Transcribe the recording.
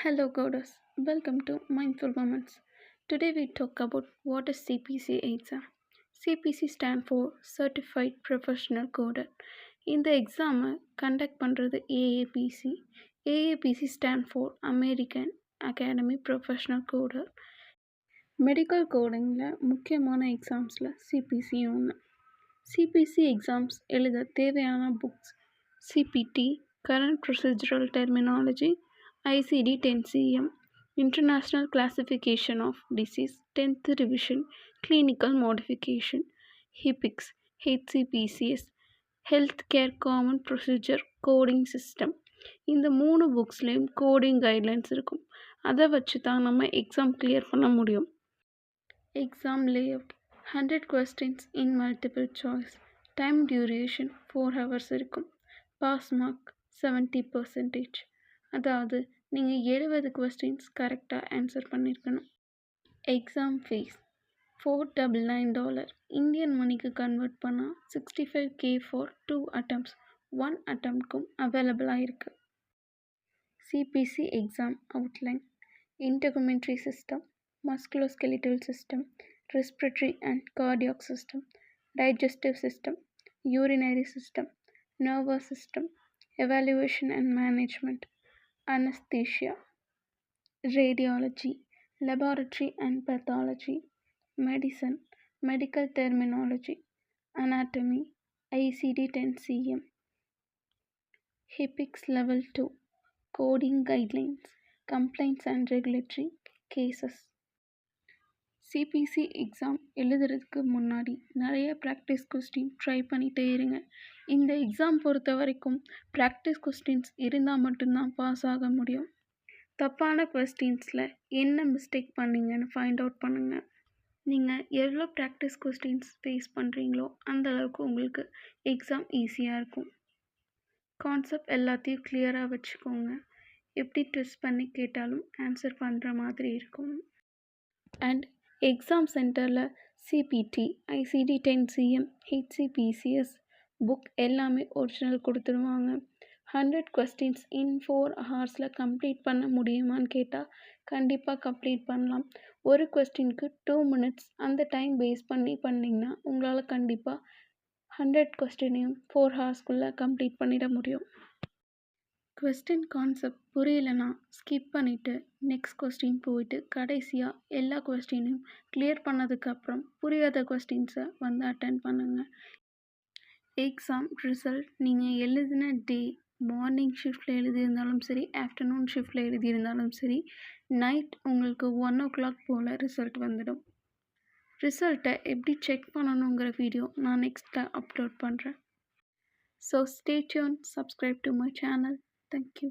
Hello, Goddess. Welcome to Mindful Moments. Today we talk about what is CPC exam. CPC stand for Certified Professional Coder. இந்த எக்ஸாமை conduct பண்ணுறது AAPC. AAPC stand for American Academy Professional Coder. Medical கோடிங்கில் முக்கியமான எக்ஸாம்ஸில் CPC ஒன்று. CPC exams எழுத தேவையான books CPT current procedural terminology, ICD-10 International Classification of Disease 10th Revision, Clinical Modification, HIPICS, HCPCS, Healthcare Common Procedure Coding System. இந்த 3 புக்ஸ்லேயும் coding guidelines இருக்கும். அதை வச்சு தான் நம்ம எக்ஸாம் கிளியர் பண்ண முடியும். Exam layout 100 questions in multiple choice. Time duration 4 hours இருக்கும். Pass mark 70%. அதாவது நீங்கள் 70 questions கரெக்டாக ஆன்சர் பண்ணியிருக்கணும். Exam fees $499. இந்தியன் மணிக்கு கன்வெர்ட் பண்ணால் 65K ஃபார் 2 attempts. 1 attemptக்கும் அவைலபிளாக இருக்குது. CPC exam outline: integumentary system, musculoskeletal system, respiratory and cardiac system, digestive system, urinary system, nervous system, evaluation and management, anesthesia, radiology, laboratory and pathology, medicine, medical terminology, anatomy, ICD-10 HIPICS Level 2, coding guidelines, complaints and regulatory cases. CPC exam எழுதுறதுக்கு முன்னாடி நிறைய practice question try பண்ணிகிட்டே இருங்க. இந்த exam பொறுத்த வரைக்கும் practice questions இருந்தால் மட்டும்தான் பாஸ் ஆக முடியும். தப்பான கொஸ்டின்ஸில் என்ன மிஸ்டேக் பண்ணீங்கன்னு ஃபைண்ட் அவுட் பண்ணுங்கள். நீங்கள் எவ்வளோ ப்ராக்டிஸ் கொஸ்டின்ஸ் ஃபேஸ் பண்ணுறீங்களோ அந்தளவுக்கு உங்களுக்கு எக்ஸாம் ஈஸியாக இருக்கும். கான்செப்ட் எல்லாத்தையும் கிளியராக வச்சுக்கோங்க. எப்படி ட்விஸ்ட் பண்ணி கேட்டாலும் ஆன்சர் பண்ணுற மாதிரி இருக்கும். அண்ட் எக்ஸாம் சென்டரில் சிபிடி, ICD-10 HCPCS புக் எல்லாமே ஒரிஜினல் கொடுத்துருவாங்க. 100 questions in 4 hours கம்ப்ளீட் பண்ண முடியுமான்னு கேட்டால் கண்டிப்பாக கம்ப்ளீட் பண்ணலாம். ஒரு கொஸ்டினுக்கு 2 minutes அந்த டைம் பேஸ் பண்ணி பண்ணிங்கன்னா உங்களால் கண்டிப்பாக 100 questionையும் 4 hours கம்ப்ளீட் பண்ணிட முடியும். கொஸ்டின் கான்செப்ட் புரியலைன்னா ஸ்கிப் பண்ணிவிட்டு நெக்ஸ்ட் கொஸ்டின் போயிட்டு கடைசியாக எல்லா கொஸ்டினையும் கிளியர் பண்ணதுக்கப்புறம் புரியாத கொஸ்டின்ஸை அட்டன் பண்ணுங்கள். எக்ஸாம் ரிசல்ட் நீங்கள் எழுதின டே மார்னிங் ஷிஃப்ட்டில் எழுதியிருந்தாலும் சரி, ஆஃப்டர்நூன் ஷிஃப்ட்டில் எழுதியிருந்தாலும் சரி, நைட் உங்களுக்கு 1 o'clock போல் ரிசல்ட் வந்துடும். ரிசல்ட்டை எப்படி செக் பண்ணணுங்கிற வீடியோ நான் நெக்ஸ்ட்டில் அப்லோட் பண்ணுறேன். So stay tune, subscribe to my channel. Thank you.